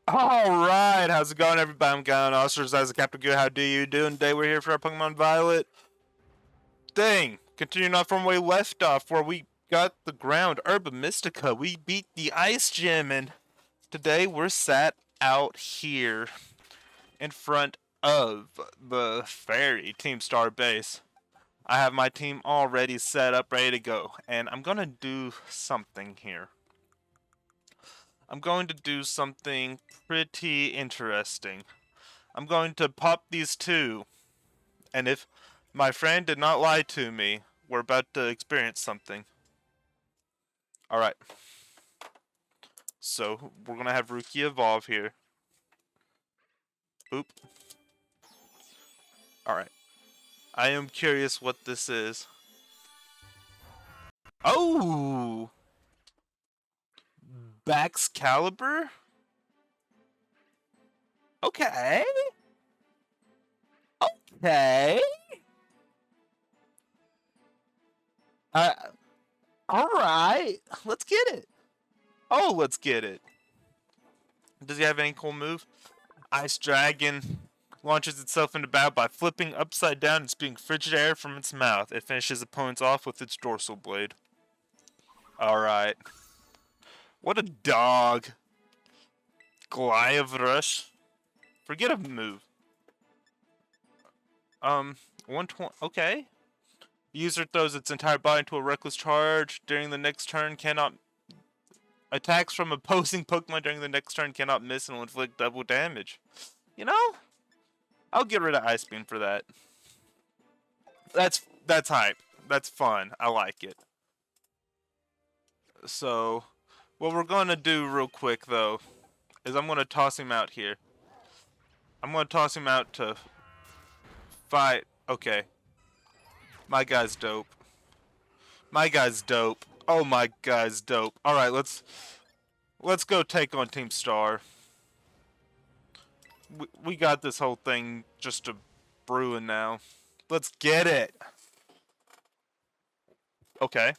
Alright, how's it going everybody? I'm Gallon Officers as a Captain Good. How do you do? And today we're here for our Pokemon Violet thing. Continuing on from where we left off, where we got the ground Herba Mystica. We beat the Ice Gym, and today we're sat out here in front of the Fairy Team Star base. I have my team already set up, ready to go, and I'm gonna do something here. I'm going to do something pretty interesting. I'm going to pop these two, and if my friend did not lie to me, we're about to experience something. Alright. So, we're going to have Rookie evolve here. Oop. Alright. I am curious what this is. Oh! Baxcalibur? Okay. Okay. Alright. Let's get it. Oh, let's get it. Does he have any cool move? Ice Dragon launches itself into battle by flipping upside down and spewing frigid air from its mouth. It finishes opponents off with its dorsal blade. Alright. What a dog. Goliath Rush. Forget a move. 120. Okay. User throws its entire body into a reckless charge during the next turn. Cannot. Attacks from opposing Pokemon during the next turn cannot miss and will inflict double damage. You know? I'll get rid of Ice Beam for that. That's hype. That's fun. I like it. So, what we're gonna do real quick though is I'm gonna toss him out here. I'm gonna toss him out to fight. Okay. My guy's dope. My guy's dope. Oh, my guy's dope. Alright, let's go take on Team Star. We got this whole thing just a brewing now. Let's get it. Okay.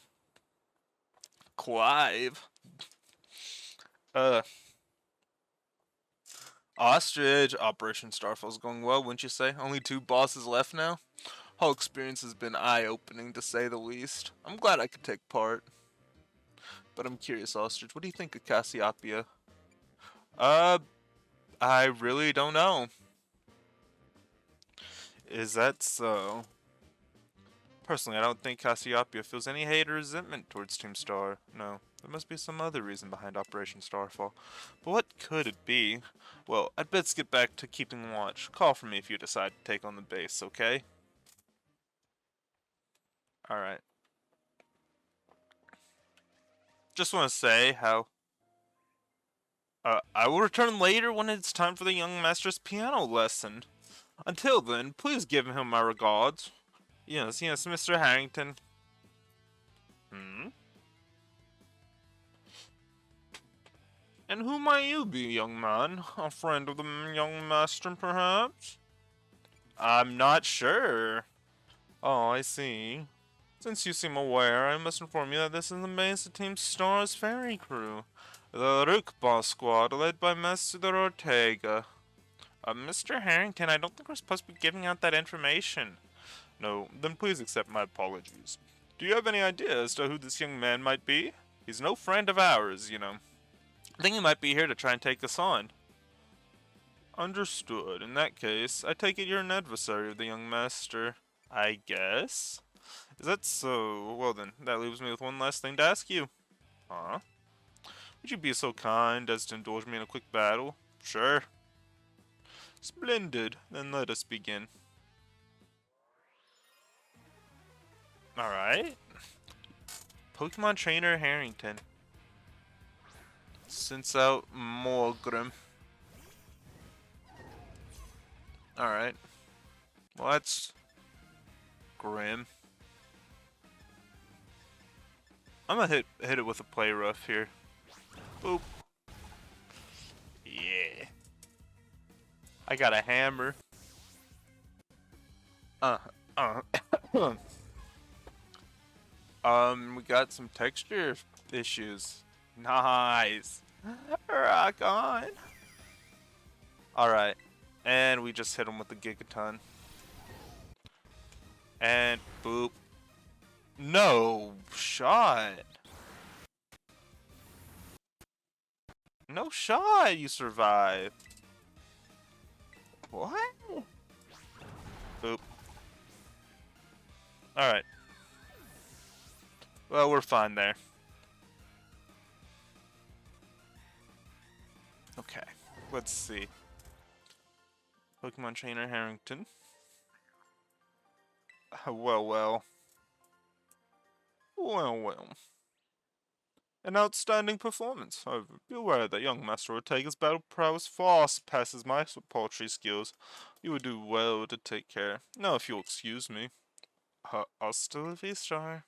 Clive. Ostrich. Operation Starfall's going well, wouldn't you say? Only 2 bosses left now. Whole experience has been eye-opening, to say the least. I'm glad I could take part. But I'm curious, Ostrich, what do you think of Cassiopeia? I really don't know. Is that so? Personally, I don't think Cassiopeia feels any hate or resentment towards Team Star. No, there must be some other reason behind Operation Starfall. But what could it be? Well, I'd best get back to keeping watch. Call for me if you decide to take on the base, okay? Alright. Just want to say how I will return later when it's time for the young master's piano lesson. Until then, please give him my regards. Yes, Mr. Harrington. And who might you be, young man? A friend of the young master, perhaps? I'm not sure. Oh, I see. Since you seem aware, I must inform you that this is the base of Team Star's Fairy Crew. The Rookball Squad, led by Master Ortega. Mr. Harrington, I don't think we're supposed to be giving out that information. No, then please accept my apologies. Do you have any idea as to who this young man might be? He's no friend of ours, you know. I think he might be here to try and take us on. Understood. In that case, I take it you're an adversary of the young master. I guess? Is that so? Well then, that leaves me with one last thing to ask you. Huh? Would you be so kind as to indulge me in a quick battle? Sure. Splendid. Then let us begin. Alright. Pokemon Trainer Harrington. Since out Morgrim. Alright. Well, that's grim. I'm gonna hit it with a play rough here. Boop. Yeah. I got a hammer. We got some texture issues. Nice. Rock on. Alright. And we just hit him with the Gigaton. And boop. No shot. No shot, you survived. What? Boop. Alright. Well, we're fine there. Okay. Let's see. Pokemon Trainer Harrington. Well, well. Well, well. An outstanding performance. However, be aware that young Master Ortega's battle prowess far surpasses my paltry skills. You would do well to take care. Now, if you'll excuse me. Hasta la vista.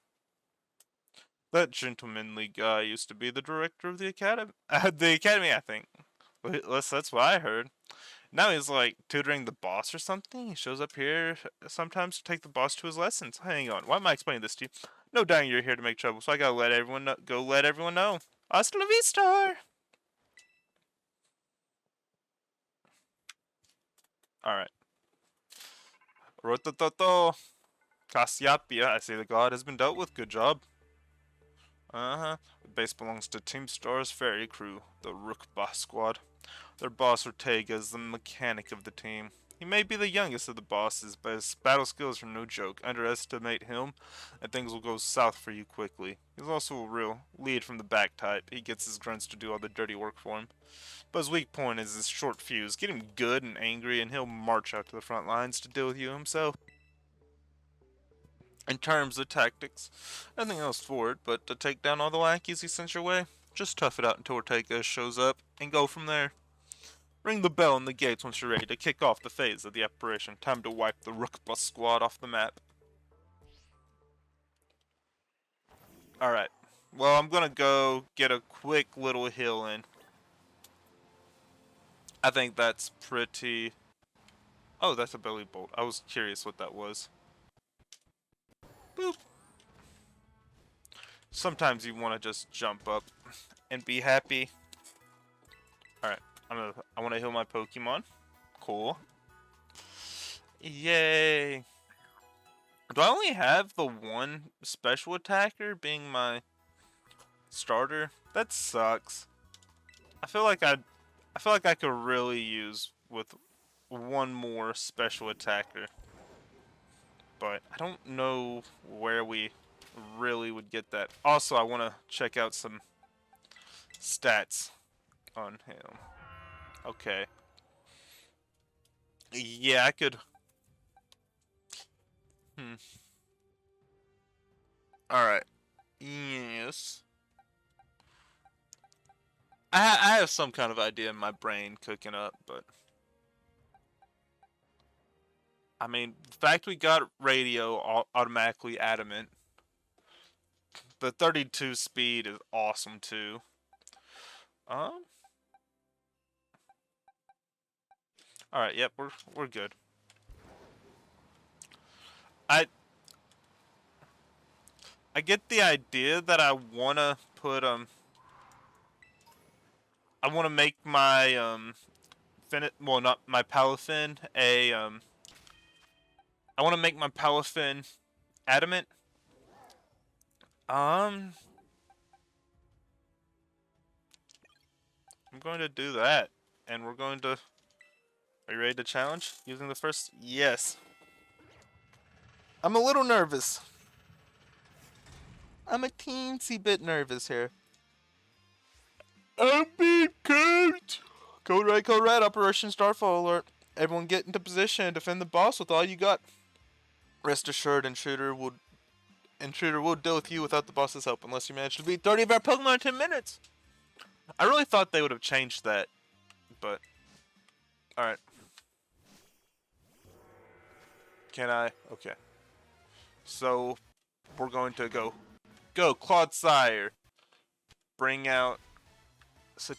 That gentlemanly guy used to be the director of the academy. The academy, I think. That's what I heard. Now he's like tutoring the boss or something. He shows up here sometimes to take the boss to his lessons. Hang on, why am I explaining this to you? No doubting you're here to make trouble, so I gotta let everyone know. Go let everyone know. Hasta la vista! Alright. Rotototo. Cassiopea. I see the god has been dealt with. Good job. Uh-huh. The base belongs to Team Star's ferry crew, the Rook Boss Squad. Their boss Ortega is the mechanic of the team. He may be the youngest of the bosses, but his battle skills are no joke. Underestimate him, and things will go south for you quickly. He's also a real lead from the back type. He gets his grunts to do all the dirty work for him. But his weak point is his short fuse. Get him good and angry, and he'll march out to the front lines to deal with you himself. In terms of tactics, nothing else for it but to take down all the lackeys he sends your way. Just tough it out until Ortega shows up, and go from there. Ring the bell in the gates once you're ready to kick off the phase of the operation. Time to wipe the Rook Bus squad off the map. Alright. Well, I'm gonna go get a quick little heal in. I think that's pretty... Oh, that's a belly bolt. I was curious what that was. Boop. Sometimes you want to just jump up and be happy. Alright. I want to heal my Pokemon. Cool. Yay. Do I only have the one special attacker being my starter? That sucks. I feel like I could really use with one more special attacker. But I don't know where we really would get that. Also, I want to check out some stats on him. Okay. Yeah, I could. Alright. Yes. I have some kind of idea in my brain cooking up, but... I mean, the fact we got radio automatically adamant. The 32 speed is awesome, too. Alright, yep, we're good. I get the idea that I wanna put I wanna make my well, not my Palafin I wanna make my Palafin adamant. I'm going to do that, and we're going to. Are you ready to challenge using the first? Yes. I'm a little nervous. I'm a teensy bit nervous here. I'm being cooked. Code red. Operation Starfall alert. Everyone get into position and defend the boss with all you got. Rest assured, Intruder will deal with you without the boss's help unless you manage to beat 30 of our Pokemon in 10 minutes. I really thought they would have changed that, but alright. Can I? Okay. So, we're going to go. Go, Clodsire. Bring out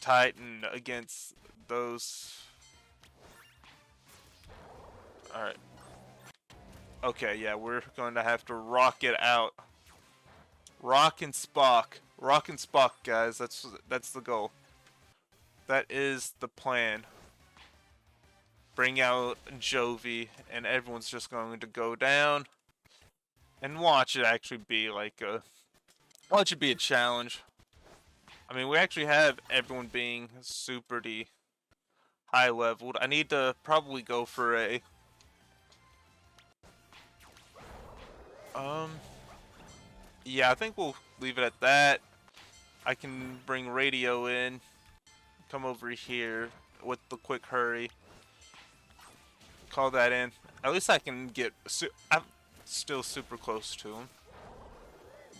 Titan against those. Alright. Okay, yeah, we're going to have to rock it out. Rock and Spock. Rock and Spock, guys. That's the goal. That is the plan. bring out Jovi, and everyone's just going to go down. And watch it actually be like a... Watch it be a challenge. I mean, we actually have everyone being super high leveled. I need to probably go for a... Yeah, I think we'll leave it at that. I can bring radio in. Come over here with the quick hurry. Call that in. At least I can get... I'm still super close to him.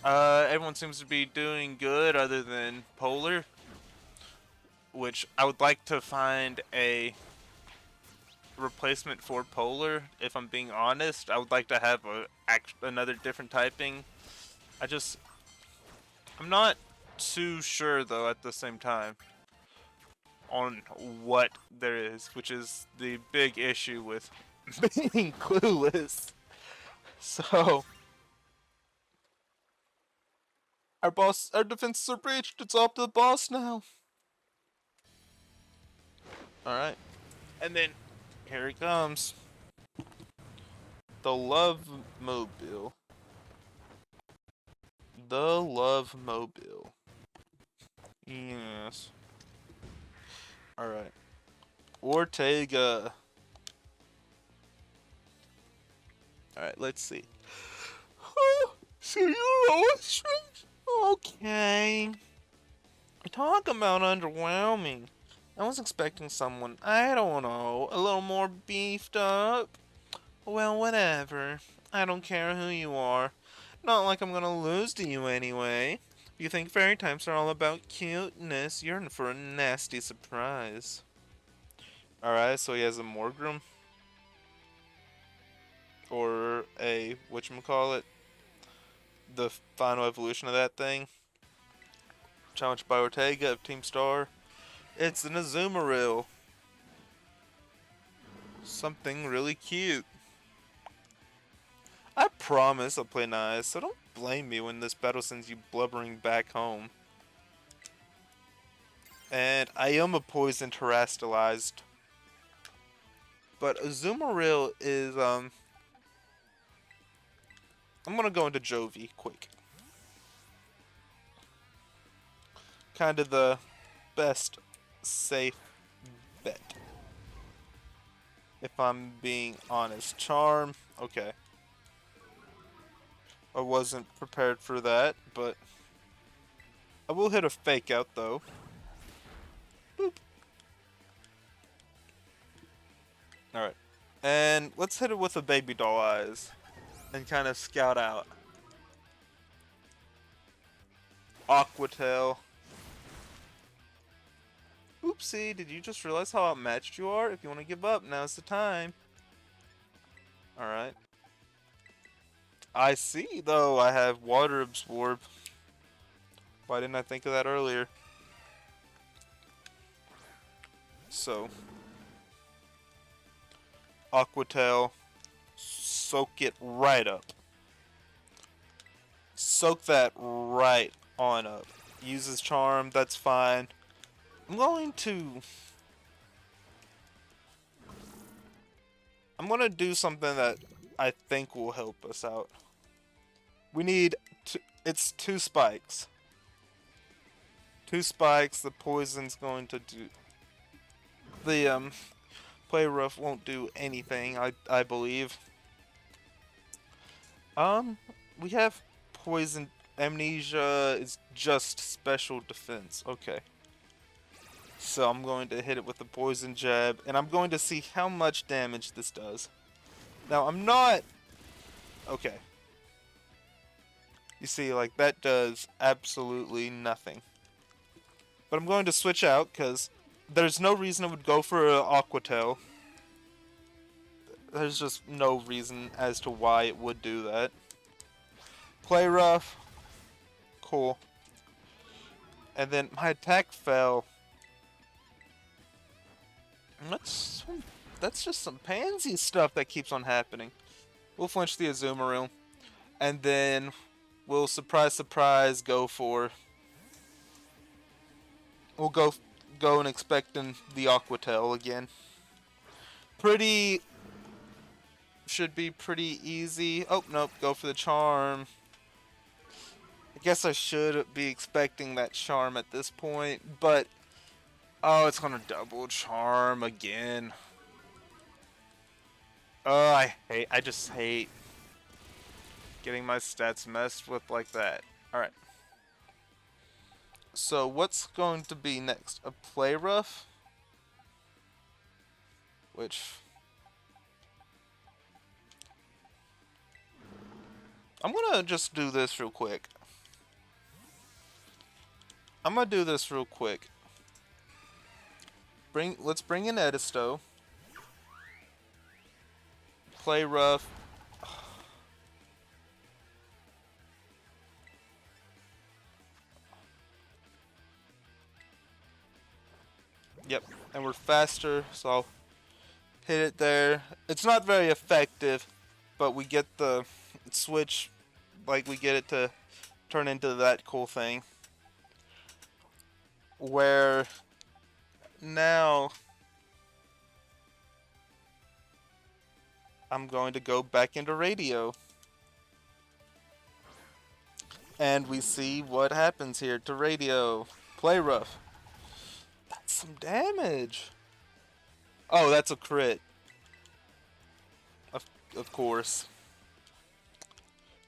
Everyone seems to be doing good other than Polar. Which I would like to find a replacement for Polar, if I'm being honest. I would like to have another different typing. I'm not too sure though at the same time on what there is, which is the big issue with being clueless. So our defenses are breached. It's up to the boss now. Alright. And then here it comes. The Love Mobile. The Love Mobile. Yes. Alright. Ortega. Alright, let's see. So you're ostrich? Okay. Talk about underwhelming. I was expecting someone, I don't know, a little more beefed up. Well, whatever. I don't care who you are. Not like I'm gonna lose to you anyway. If you think fairy types are all about cuteness, you're in for a nasty surprise. Alright, so he has a Morgrim. Or a, whatchamacallit, the final evolution of that thing. Challenged by Ortega of Team Star. It's an Azumarill. Something really cute. I promise I'll play nice, so don't blame me when this battle sends you blubbering back home. And I am a poison terastallized. But Azumarill is, I'm gonna go into Jovi quick. Kind of the best safe bet. If I'm being honest. Charm, okay. I wasn't prepared for that, but I will hit a fake out though. Boop. Alright. And let's hit it with a baby doll eyes. And kind of scout out. Aquatail. Oopsie, did you just realize how outmatched you are? If you want to give up, now's the time. Alright. I see, though, I have Water Absorb. Why didn't I think of that earlier? So. Aquatail. Soak it right up. Soak that right on up. Uses Charm, that's fine. I'm going to do something that I think will help us out. We need it's 2 spikes. 2 spikes, the poison's going to do... The, Play Rough won't do anything, I believe. We have Poison... Amnesia is just special defense. Okay. So I'm going to hit it with the Poison Jab, and I'm going to see how much damage this does. Now, I'm not... Okay. You see, like, that does absolutely nothing. But I'm going to switch out, because there's no reason I would go for an Aquatail. There's just no reason as to why it would do that. Play Rough. Cool. And then my attack fell. That's just some pansy stuff that keeps on happening. We'll flinch the Azumarill. And then we'll surprise go for... We'll go and expecting the Aquatail again. pretty... Should be pretty easy. Oh, nope, go for the charm. I guess I should be expecting that charm at this point, but... Oh, it's gonna double charm again. Oh, I just hate getting my stats messed with like that. Alright. So, what's going to be next? A play rough? Which... I'm gonna just do this real quick. I'm gonna do this real quick. Let's bring in Edisto. Play rough. Yep, and we're faster, so I'll hit it there. It's not very effective, but we get the switch, like we get it to turn into that cool thing. Where now I'm going to go back into radio. And we see what happens here to radio. Play rough. That's some damage. Oh, that's a crit. Of course.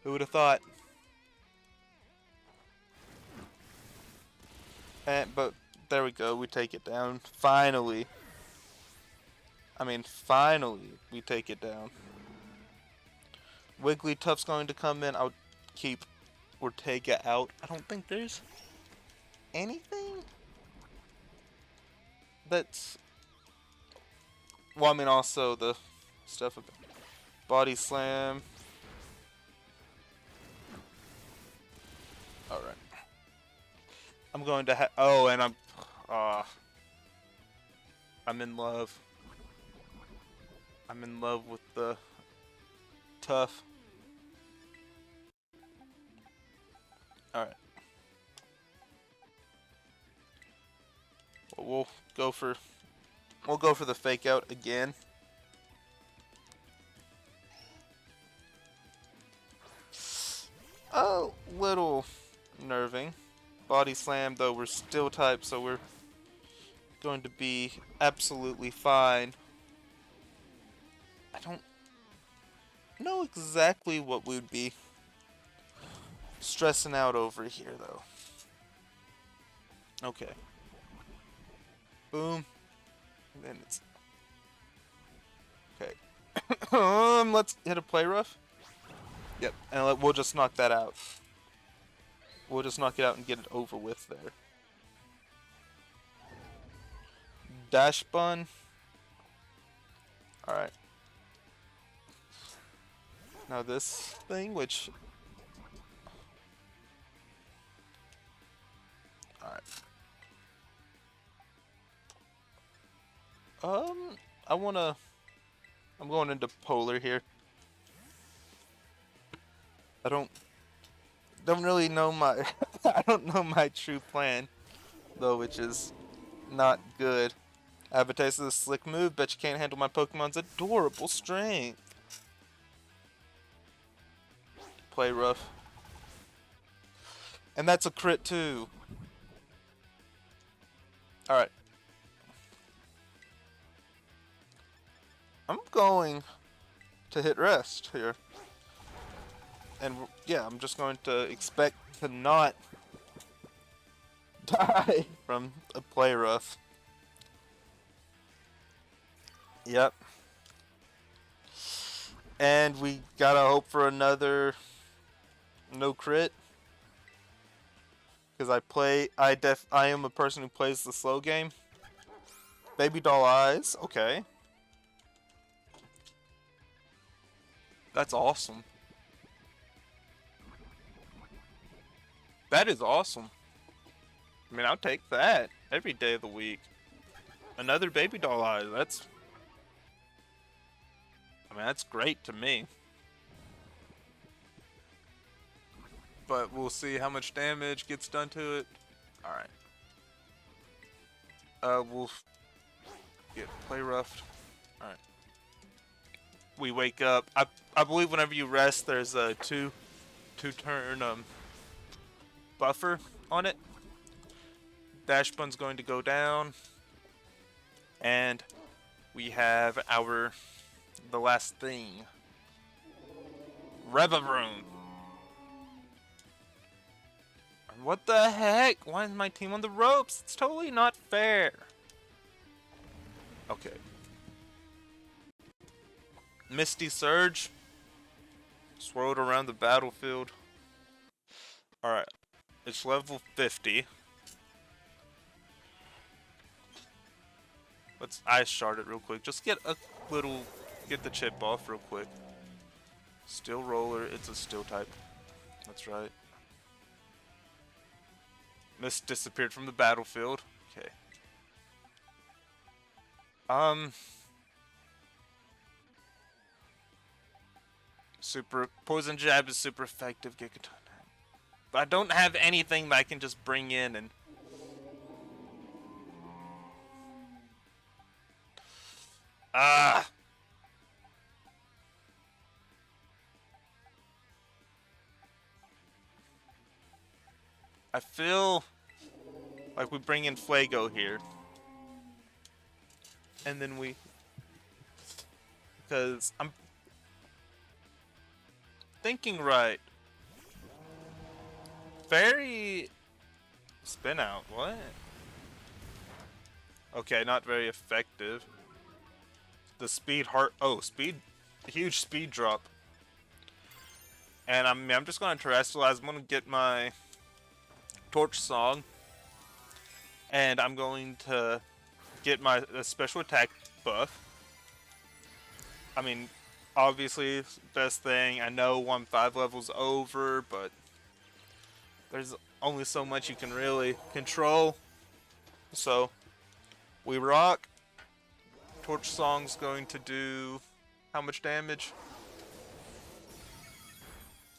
Who would have thought? But there we go. We take it down. Finally. I mean, finally, we take it down. Wigglytuff's going to come in. I'll keep Ortega out. I don't think there's anything that's... Well, I mean, also the stuff about body slam. Alright. I'm going to oh, and I'm in love. I'm in love with the tough. Alright. Well, we'll go for the fake out again. A little nerving. Body slam, though we're still type, so we're going to be absolutely fine. I don't know exactly what we'd be stressing out over here, though. Okay. Boom. And then it's... Okay. Let's hit a play rough. Yep, and we'll just knock that out. We'll just knock it out and get it over with there. Dash bun. Alright. Now this thing, which... Alright. I'm going into polar here. I don't really know my I don't know my true plan though, which is not good. I have a taste of this slick move, bet you can't handle my Pokemon's adorable strength. Play rough. And that's a crit too. Alright. I'm going to hit rest here. And yeah, I'm just going to expect to not die from a play rough. Yep. And we gotta hope for another no crit. Because I am a person who plays the slow game. Baby doll eyes, okay. That's awesome. That is awesome. I mean, I'll take that every day of the week. Another baby doll eyes, that's great to me. But we'll see how much damage gets done to it. Alright. We'll get play roughed. Alright. we wake up. I believe whenever you rest, there's a two turn buffer on it. Dash bun's going to go down, and we have the last thing. Revavroom. What the heck? Why is my team on the ropes? It's totally not fair. Okay. Misty Surge. Swirled around the battlefield. Alright. It's level 50. Let's ice shard it real quick. Just get the chip off real quick. Steel roller, it's a steel type. That's right. Mist disappeared from the battlefield. Okay. Super poison jab is super effective. But I don't have anything that I can just bring in and. I feel like we bring in Fuego here. And then because I'm thinking right. Fairy spin out, what? Okay, not very effective. The speed huge speed drop. And I'm just gonna terrestrialize. I'm gonna get my Torch Song, and I'm going to get my special attack buff. I mean, obviously, best thing. I know I'm 5 levels over, but there's only so much you can really control. So, we rock. Torch Song's going to do how much damage?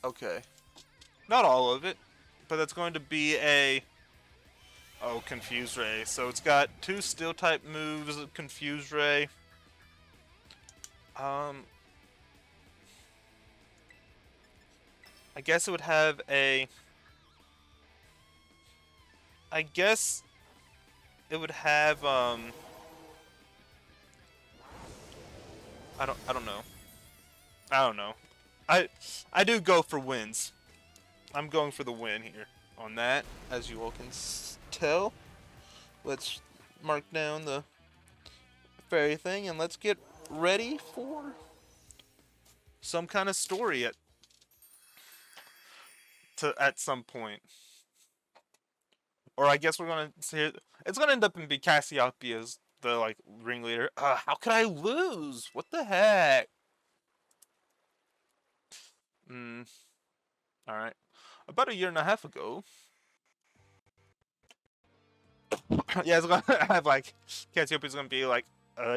Okay. Not all of it. But that's going to be a Confuse Ray. So it's got 2 steel type moves, Confuse Ray. I guess it would have I guess it would have I don't know. I don't know. I do go for wins. I'm going for the win here on that, as you all can tell. Let's mark down the fairy thing and let's get ready for some kind of story at some point. Or I guess we're gonna see it's gonna end up in be Cassiopeia's the ringleader. How could I lose? What the heck? Alright. About a year and a half ago. Yeah, it's gonna have Cassiopeia's gonna be a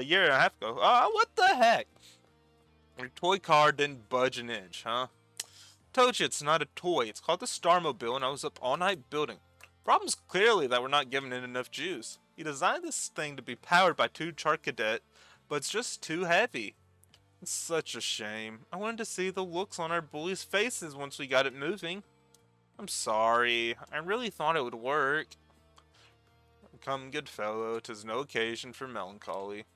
year and a half ago. What the heck? Your toy car didn't budge an inch, huh? Told you it's not a toy. It's called the Starmobile, and I was up all night building. Problem's clearly that we're not giving it enough juice. He designed this thing to be powered by 2 Charcadet, but it's just too heavy. It's such a shame. I wanted to see the looks on our bullies' faces once we got it moving. I'm sorry. I really thought it would work. Come, good fellow, 'tis no occasion for melancholy.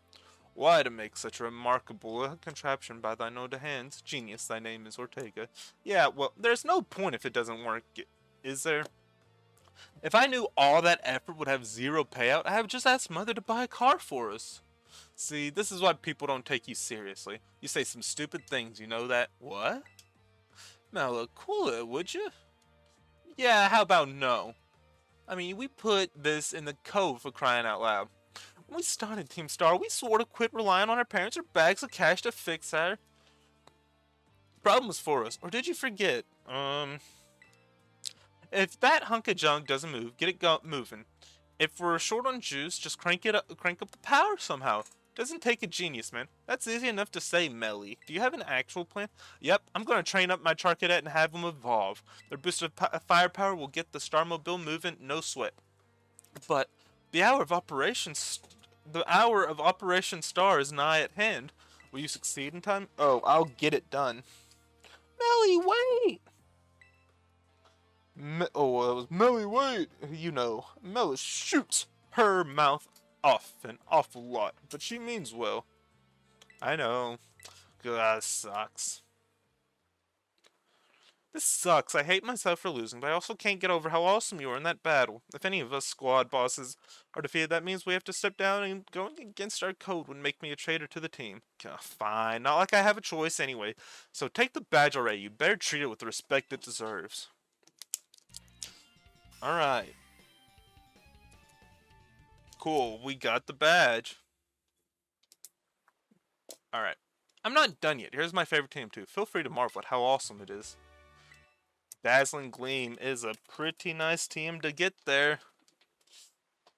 Why to make such a remarkable contraption by thine own hands? Genius, thy name is Ortega. Yeah, well, there's no point if it doesn't work, is there? If I knew all that effort would have 0 payout, I would just ask Mother to buy a car for us. See, this is why people don't take you seriously. You say some stupid things, you know that? What? Mellow, cool it, would you? Yeah, how about no? I mean, we put this in the code for crying out loud. When we started Team Star, we swore to quit relying on our parents or bags of cash to fix our problems for us. Or did you forget? If that hunk of junk doesn't move, get it moving. If we're short on juice, just crank up the power somehow. Doesn't take a genius, man. That's easy enough to say, Melly. Do you have an actual plan? Yep, I'm gonna train up my Charcadet and have them evolve. Their boosted firepower will get the Starmobile moving, no sweat. But the hour of Operation Star is nigh at hand. Will you succeed in time? Oh, I'll get it done. Melly, wait! Oh, it was Melly, wait! You know, Melly shoots her mouth off an awful lot, but she means well. I know. God, sucks. This sucks. I hate myself for losing, but I also can't get over how awesome you were in that battle. If any of us squad bosses are defeated, that means we have to step down, and going against our code would make me a traitor to the team. Fine, not like I have a choice anyway. So take the badge already. You better treat it with the respect it deserves. Alright. Cool, we got the badge. Alright. I'm not done yet. Here's my favorite team too. Feel free to marvel at how awesome it is. Dazzling Gleam is a pretty nice team to get there.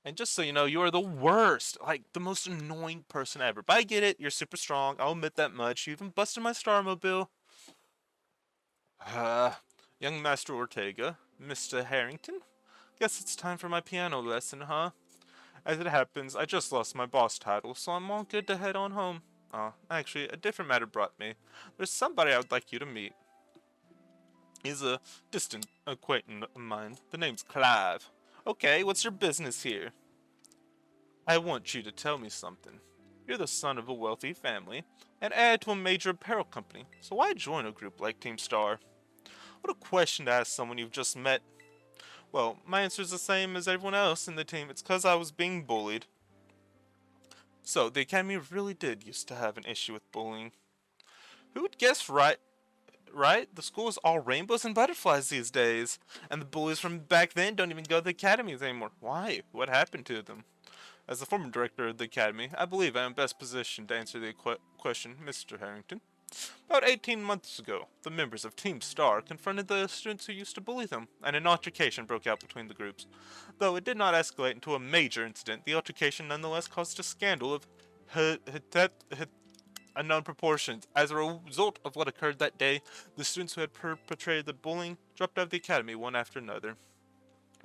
And just so you know, you are the worst, like the most annoying person ever. But I get it, you're super strong, I'll admit that much. You even busted my Starmobile. Young Master Ortega, Mr. Harrington? Guess it's time for my piano lesson, huh? As it happens, I just lost my boss title, so I'm all good to head on home. Actually, a different matter brought me. There's somebody I would like you to meet. He's a distant acquaintance of mine. The name's Clive. Okay, what's your business here? I want you to tell me something. You're the son of a wealthy family, and heir to a major apparel company, so why join a group like Team Star? What a question to ask someone you've just met. Well, my answer is the same as everyone else in the team. It's because I was being bullied. So, the Academy really did used to have an issue with bullying. Who would guess right? The school is all rainbows and butterflies these days. And the bullies from back then don't even go to the academies anymore. Why? What happened to them? As the former director of the academy, I believe I am best positioned to answer the question, Mr. Harrington. About 18 months ago, the members of Team Star confronted the students who used to bully them, and an altercation broke out between the groups. Though it did not escalate into a major incident, the altercation nonetheless caused a scandal of unknown proportions. As a result of what occurred that day, the students who had perpetrated the bullying dropped out of the academy one after another.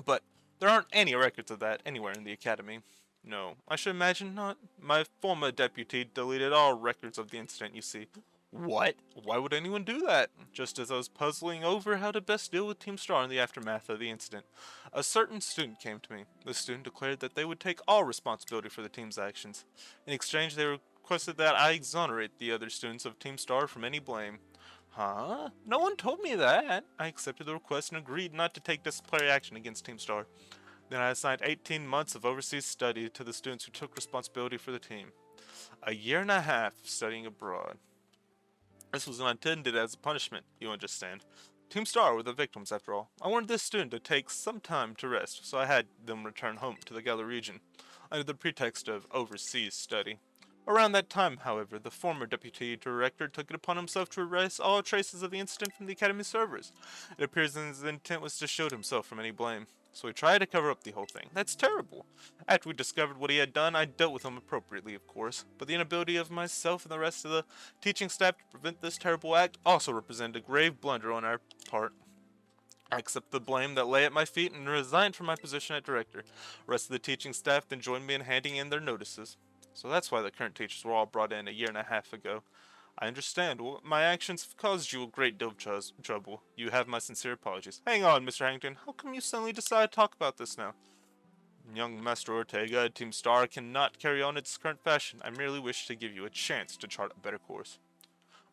But there aren't any records of that anywhere in the academy. No, I should imagine not. My former deputy deleted all records of the incident, you see. What? Why would anyone do that? Just as I was puzzling over how to best deal with Team Star in the aftermath of the incident, a certain student came to me. The student declared that they would take all responsibility for the team's actions. In exchange, they requested that I exonerate the other students of Team Star from any blame. Huh? No one told me that. I accepted the request and agreed not to take disciplinary action against Team Star. Then I assigned 18 months of overseas study to the students who took responsibility for the team. A year and a half studying abroad. This was not intended as a punishment, you understand. Team Star were the victims, after all. I wanted this student to take some time to rest, so I had them return home to the Gala region, under the pretext of overseas study. Around that time, however, the former deputy director took it upon himself to erase all traces of the incident from the academy servers. It appears that his intent was to shield himself from any blame. So he tried to cover up the whole thing. That's terrible. After we discovered what he had done, I dealt with him appropriately, of course. But the inability of myself and the rest of the teaching staff to prevent this terrible act also represented a grave blunder on our part. I accept the blame that lay at my feet and resigned from my position as director. The rest of the teaching staff then joined me in handing in their notices. So that's why the current teachers were all brought in a year and a half ago. I understand. My actions have caused you a great deal of trouble. You have my sincere apologies. Hang on, Mr. Harrington. How come you suddenly decide to talk about this now? Young Master Ortega, Team Star cannot carry on its current fashion. I merely wish to give you a chance to chart a better course.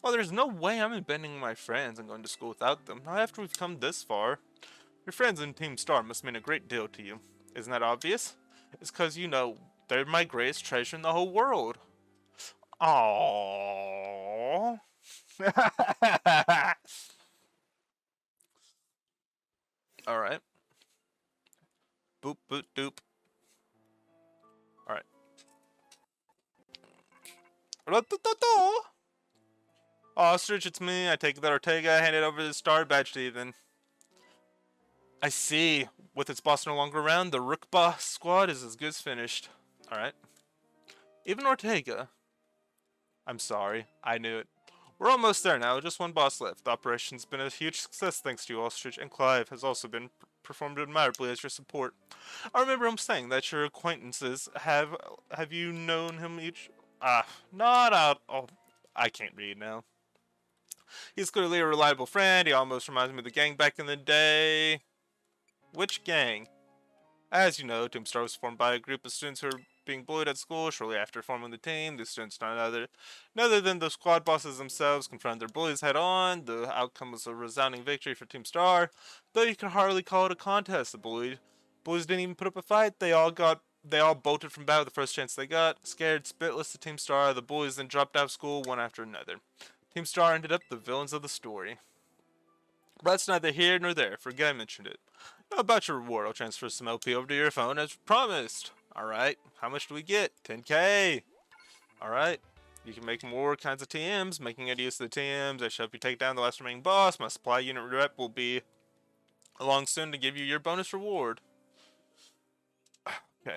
Well, there's no way I'm abandoning my friends and going to school without them, not after we've come this far. Your friends in Team Star must mean a great deal to you. Isn't that obvious? It's because, you know, they're my greatest treasure in the whole world. Aww. Alright. Boop, boop, doop. Alright. Ostrich, it's me. I take that Ortega, hand it over the Star badge to you then. I see. With its boss no longer around, the Rookba squad is as good as finished. Alright. Even Ortega. I'm sorry. I knew it. We're almost there now, just one boss left. The operation's been a huge success thanks to you, Ostrich, and Clive has also been performed admirably as your support. I remember him saying that your acquaintances have you known him each... not out... Oh, I can't read now. He's clearly a reliable friend. He almost reminds me of the gang back in the day. Which gang? As you know, Team Star was formed by a group of students who were being bullied at school. Shortly after forming the team, the students, none other than the squad bosses themselves, confronted their bullies head on. The outcome was a resounding victory for Team Star, though you can hardly call it a contest. The bullies didn't even put up a fight. They all bolted from battle the first chance they got. Scared spitless to Team Star, the bullies then dropped out of school one after another. Team Star ended up the villains of the story. But that's neither here nor there. Forget I mentioned it. Now about your reward, I'll transfer some LP over to your phone as promised. Alright, how much do we get? 10k! Alright, you can make more kinds of TMs. Making any use of the TMs, I shall help you take down the last remaining boss. My supply unit rep will be along soon to give you your bonus reward. Okay.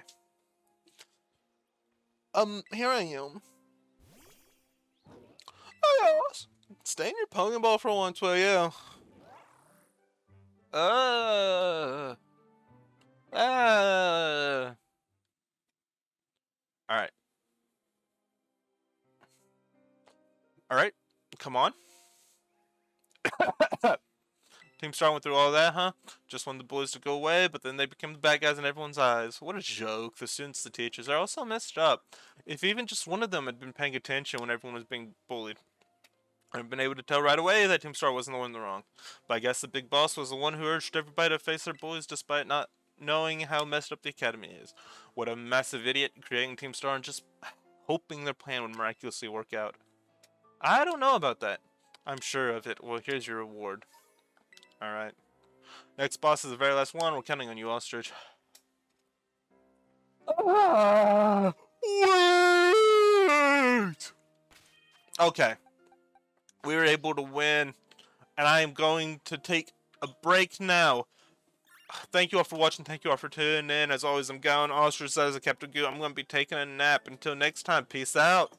Here I am. Oh, yes. Stay in your Pokeball for once, will you? Alright. Alright. Come on. Team Star went through all that, huh? Just wanted the bullies to go away, but then they became the bad guys in everyone's eyes. What a joke. The students, the teachers, are all so messed up. If even just one of them had been paying attention when everyone was being bullied, I've been able to tell right away that Team Star wasn't the one in the wrong. But I guess the big boss was the one who urged everybody to face their bullies despite not knowing how messed up the academy is. What a massive idiot, creating Team Star and just hoping their plan would miraculously work out. I don't know about that. I'm sure of it. Well, here's your reward. Alright. Next boss is the very last one. We're counting on you, Ostrich. Wait! Okay. We were able to win, and I am going to take a break now. Thank you all for watching. Thank you all for tuning in. As always, I'm going. Ostrich says, Captain Goo. I'm going to be taking a nap. Until next time, peace out.